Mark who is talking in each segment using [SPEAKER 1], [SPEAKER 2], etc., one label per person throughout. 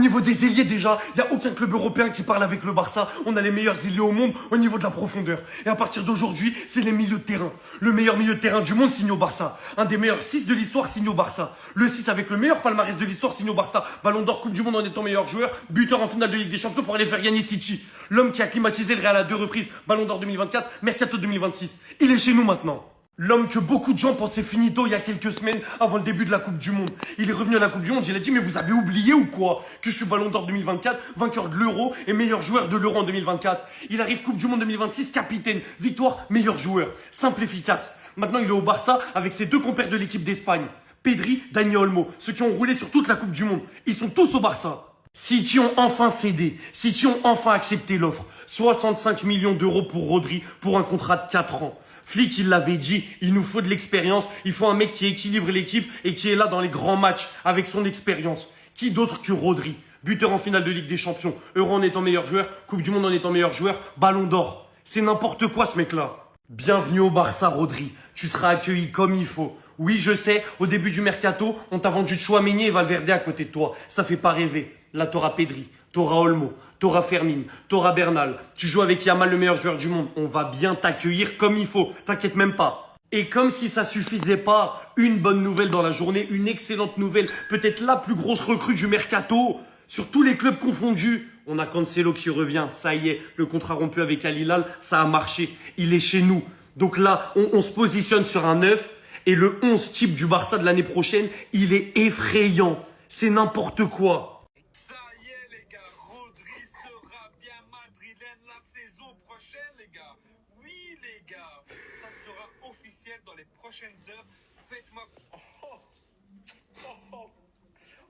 [SPEAKER 1] niveau des ailiers déjà, il n'y a aucun club européen qui parle avec le Barça. On a les meilleurs ailiers au monde au niveau de la profondeur. Et à partir d'aujourd'hui, c'est les milieux de terrain. Le meilleur milieu de terrain du monde signe au Barça. Un des meilleurs 6 de l'histoire signe au Barça. Le 6 avec le meilleur palmarès de l'histoire signe au Barça. Ballon d'or, Coupe du Monde en étant meilleur joueur. Buteur en finale de Ligue des Champions pour aller faire gagner City. L'homme qui a climatisé le Real à 2 reprises. Ballon d'or 2024, Mercato 2026. Il est chez nous maintenant. L'homme que beaucoup de gens pensaient finito il y a quelques semaines avant le début de la Coupe du Monde. Il est revenu à la Coupe du Monde, il a dit mais vous avez oublié ou quoi que je suis Ballon d'Or 2024, vainqueur de l'Euro et meilleur joueur de l'Euro en 2024. Il arrive Coupe du Monde 2026, capitaine, victoire, meilleur joueur, simple, efficace. Maintenant il est au Barça avec ses 2 compères de l'équipe d'Espagne, Pedri, Dani Olmo, ceux qui ont roulé sur toute la Coupe du Monde. Ils sont tous au Barça. City ont enfin cédé, City ont enfin accepté l'offre. 65 millions d'euros pour Rodri pour un contrat de 4 ans. Flick, il l'avait dit, il nous faut de l'expérience, il faut un mec qui équilibre l'équipe et qui est là dans les grands matchs avec son expérience. Qui d'autre que Rodri? Buteur en finale de Ligue des Champions, Euro en étant meilleur joueur, Coupe du Monde en étant meilleur joueur, Ballon d'Or. C'est n'importe quoi ce mec-là. Bienvenue au Barça, Rodri. Tu seras accueilli comme il faut. Oui, je sais, au début du mercato, on t'a vendu Tchouaméni et Valverde à côté de toi. Ça fait pas rêver. Là, t'auras Pedri, t'auras Olmo, t'auras Fermin, t'auras Bernal. Tu joues avec Yamal, le meilleur joueur du monde. On va bien t'accueillir comme il faut. T'inquiète même pas. Et comme si ça suffisait pas, une bonne nouvelle dans la journée, une excellente nouvelle, peut-être la plus grosse recrue du mercato, sur tous les clubs confondus. On a Cancelo qui revient, ça y est, le contrat rompu avec Al Hilal, ça a marché. Il est chez nous. Donc là, on se positionne sur un 9 et le 11 type du Barça de l'année prochaine, il est effrayant. C'est n'importe quoi.
[SPEAKER 2] Ça y est les gars, Rodri sera bien madrilène la saison prochaine les gars. Oui les gars, ça sera officiel dans les prochaines heures. Faites-moi...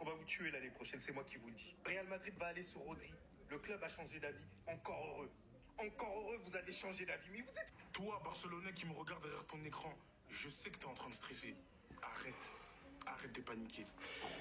[SPEAKER 3] On va vous tuer l'année prochaine, c'est moi qui vous le dis. Real Madrid va aller sur Rodri. Le club a changé d'avis. Encore heureux. Encore heureux, vous allez changer d'avis. Mais vous êtes...
[SPEAKER 4] Toi, Barcelonais qui me regarde derrière ton écran, je sais que t'es en train de stresser. Arrête. Arrête de paniquer.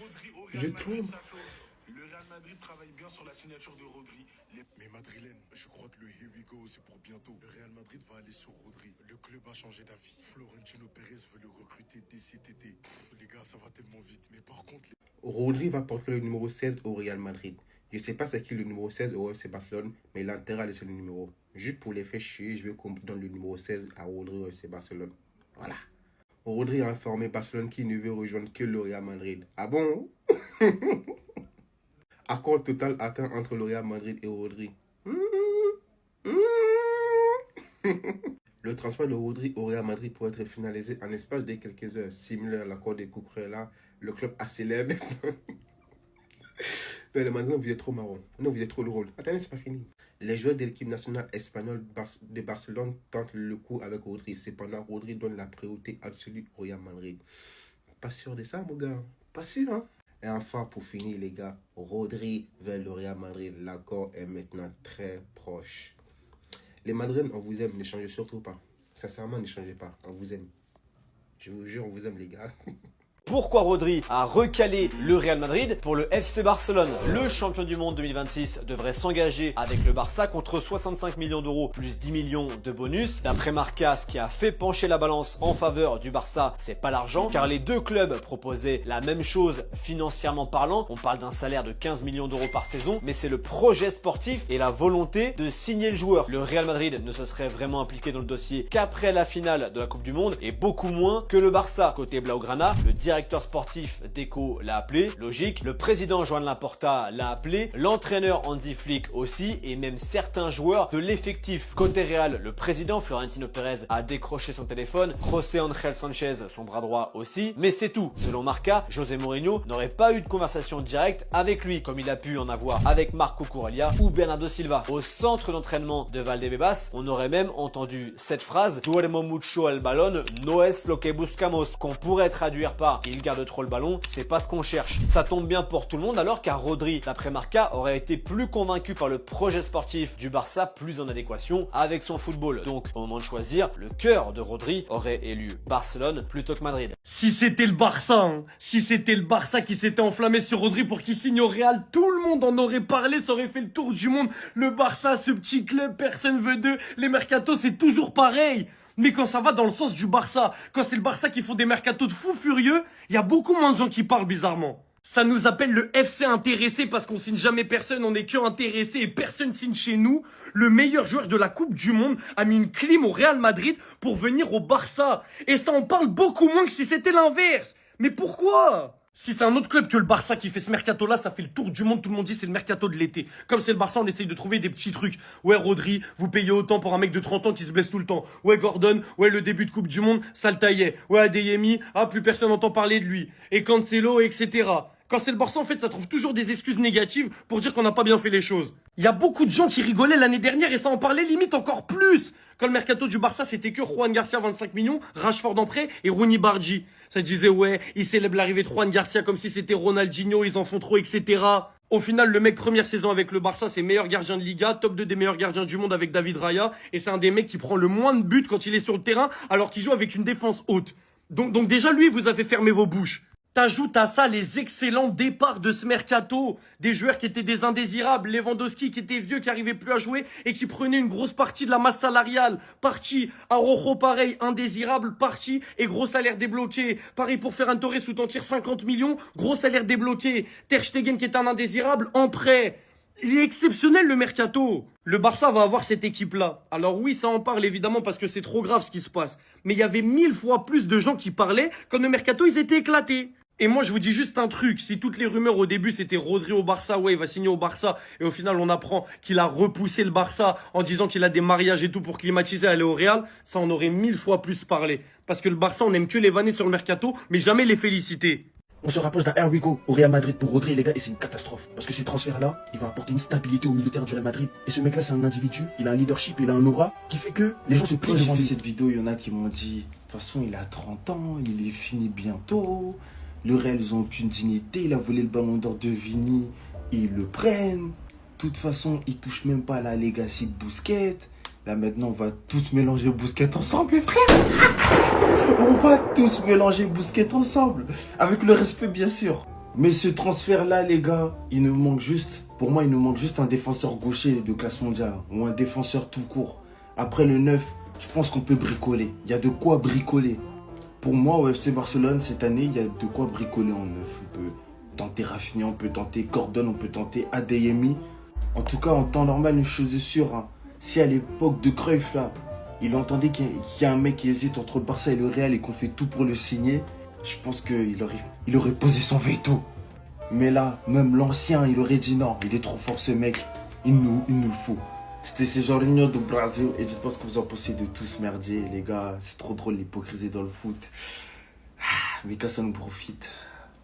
[SPEAKER 4] Rodri au Real Madrid, ça chauffe. Le Real Madrid travaille bien sur la signature de Rodri.
[SPEAKER 5] Mais Madrilène, je crois que le Here We Go, c'est pour bientôt. Le Real Madrid va aller sur Rodri. Le club a changé d'avis. Florentino Pérez veut le recruter dès cet été. Les gars, ça va tellement vite. Mais par contre...
[SPEAKER 6] Rodri va porter le numéro 16 au Real Madrid. Je ne sais pas c'est qui le numéro 16 au FC Barcelone, mais il a intérêt à laisser le numéro. Juste pour les faire chier, je veux qu'on donne le numéro 16 à Rodri au FC Barcelone. Voilà. Rodri a informé Barcelone qu'il ne veut rejoindre que le Real Madrid. Ah bon? Accord total atteint entre le Real Madrid et Rodri. Le transfert de Rodri au Real Madrid pourrait être finalisé en espace de quelques heures, similaire à l'accord de Cucurella. Le club accélère maintenant. Mais le Madrid, vous êtes trop marrant. Non, vous êtes trop drôle. Attendez, c'est pas fini. Les joueurs de l'équipe nationale espagnole de Barcelone tentent le coup avec Rodri. Cependant, Rodri donne la priorité absolue au Real Madrid. Pas sûr de ça, mon gars. Pas sûr, hein? Et enfin, pour finir, les gars, Rodri vers le Real Madrid. L'accord est maintenant très proche. Les Madrilènes, on vous aime. Ne changez surtout pas. Sincèrement, ne changez pas. On vous aime. Je vous jure, on vous aime, les gars.
[SPEAKER 7] Pourquoi Rodri a recalé le Real Madrid pour le FC Barcelone? Le champion du monde 2026 devrait s'engager avec le Barça contre 65 millions d'euros plus 10 millions de bonus. D'après Marca, ce qui a fait pencher la balance en faveur du Barça, c'est pas l'argent, car les deux clubs proposaient la même chose financièrement parlant. On parle d'un salaire de 15 millions d'euros par saison, mais c'est le projet sportif et la volonté de signer le joueur. Le Real Madrid ne se serait vraiment impliqué dans le dossier qu'après la finale de la Coupe du Monde et beaucoup moins que le Barça. Côté Blaugrana, le directeur sportif Deco l'a appelé, logique. Le président Joan Laporta l'a appelé, l'entraîneur Hansi Flick aussi, et même certains joueurs de l'effectif. Côté Real, le président Florentino Pérez a décroché son téléphone, José Ángel Sánchez son bras droit aussi, mais c'est tout. Selon Marca, José Mourinho n'aurait pas eu de conversation directe avec lui, comme il a pu en avoir avec Marco Cucurella ou Bernardo Silva. Au centre d'entraînement de Valdebebas, on aurait même entendu cette phrase: Duermo mucho el balón, no es lo que buscamos, qu'on pourrait traduire par il garde trop le ballon, c'est pas ce qu'on cherche. Ça tombe bien pour tout le monde alors, car Rodri, d'après Marca, aurait été plus convaincu par le projet sportif du Barça, plus en adéquation avec son football. Donc au moment de choisir, le cœur de Rodri aurait élu Barcelone plutôt que Madrid.
[SPEAKER 1] Si c'était le Barça, hein, si c'était le Barça qui s'était enflammé sur Rodri pour qu'il signe au Real, tout le monde en aurait parlé, ça aurait fait le tour du monde. Le Barça, ce petit club, personne veut d'eux. Les mercatos, c'est toujours pareil. Mais quand ça va dans le sens du Barça, quand c'est le Barça qui font des mercatos de fous furieux, il y a beaucoup moins de gens qui parlent bizarrement. Ça nous appelle le FC intéressé parce qu'on signe jamais personne, on est que intéressé et personne signe chez nous. Le meilleur joueur de la Coupe du Monde a mis une clim au Real Madrid pour venir au Barça. Et ça en parle beaucoup moins que si c'était l'inverse. Mais pourquoi ? Si c'est un autre club que le Barça qui fait ce mercato-là, ça fait le tour du monde, tout le monde dit c'est le mercato de l'été. Comme c'est le Barça, on essaye de trouver des petits trucs. Ouais, Rodri, vous payez autant pour un mec de 30 ans qui se blesse tout le temps. Ouais, Gordon, ouais, le début de Coupe du Monde, ça le taillait. Ouais, Adeyemi, plus personne n'entend parler de lui. Et Cancelo, etc. Quand c'est le Barça, en fait, ça trouve toujours des excuses négatives pour dire qu'on n'a pas bien fait les choses. Il y a beaucoup de gens qui rigolaient l'année dernière et ça en parlait limite encore plus. Quand le mercato du Barça, c'était que Juan Garcia, 25 millions, Rashford en prêt et Rooney Bargi. Ça disait, ouais, ils célèbrent l'arrivée de Juan Garcia comme si c'était Ronaldinho, ils en font trop, etc. Au final, le mec, première saison avec le Barça, c'est meilleur gardien de Liga, top 2 des meilleurs gardiens du monde avec David Raya. Et c'est un des mecs qui prend le moins de buts quand il est sur le terrain alors qu'il joue avec une défense haute. Donc déjà, lui, vous a fait fermer vos bouches. T'ajoutes à ça les excellents départs de ce mercato. Des joueurs qui étaient des indésirables. Lewandowski qui était vieux, qui arrivait plus à jouer et qui prenait une grosse partie de la masse salariale. Parti. Araujo pareil, indésirable, parti et gros salaire débloqué. Pareil pour Ferran Torres où t'en tires 50 millions, gros salaire débloqué. Ter Stegen qui est un indésirable, en prêt. Il est exceptionnel le mercato. Le Barça va avoir cette équipe-là. Alors oui, ça en parle évidemment parce que c'est trop grave ce qui se passe. Mais il y avait 1000 fois plus de gens qui parlaient quand le mercato, ils étaient éclatés. Et moi, je vous dis juste un truc. Si toutes les rumeurs au début, c'était Rodri au Barça, ouais, il va signer au Barça. Et au final, on apprend qu'il a repoussé le Barça en disant qu'il a des mariages et tout pour climatiser, aller au Real. Ça en aurait 1000 fois plus parlé. Parce que le Barça, on aime que les vanner sur le mercato, mais jamais les féliciter.
[SPEAKER 8] On se rapproche d'un Here We Go au Real Madrid pour Rodri, les gars, et c'est une catastrophe. Parce que ce transfert-là, il va apporter une stabilité au milieu de terrain du Real Madrid. Et ce mec-là, c'est un individu, il a un leadership, il a un aura qui fait que les gens se plaignent devant lui.
[SPEAKER 9] Cette vidéo, il y en a qui m'ont dit, de toute façon, il a 30 ans, il est fini bientôt. Le Real, ils n'ont aucune dignité. Il a volé le ballon d'or de Vini. Ils le prennent. De toute façon, ils ne touchent même pas à la legacy de Busquets. Là, maintenant, on va tous mélanger Busquets ensemble, les frères. On va tous mélanger Busquets ensemble. Avec le respect, bien sûr. Mais ce transfert-là, les gars, il nous manque juste... Pour moi, il nous manque juste un défenseur gaucher de classe mondiale. Ou un défenseur tout court. Après le 9, je pense qu'on peut bricoler. Il y a de quoi bricoler. Pour moi, au FC Barcelone, cette année, il y a de quoi bricoler en neuf. On peut tenter Rafinha, on peut tenter Gordon, on peut tenter Adeyemi. En tout cas, en temps normal, une chose est sûre. Hein. Si à l'époque de Cruyff, là, il entendait qu'il y a un mec qui hésite entre le Barça et le Real et qu'on fait tout pour le signer, je pense qu'il aurait posé son veto. Mais là, même l'ancien, il aurait dit non, il est trop fort ce mec, il nous le faut. C'était ces Jorginho do Brasil. Et dites-moi ce que vous en pensez de tout ce merdier, les gars. C'est trop drôle l'hypocrisie dans le foot. Mais quand ça nous profite,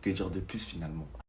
[SPEAKER 9] que dire de plus finalement?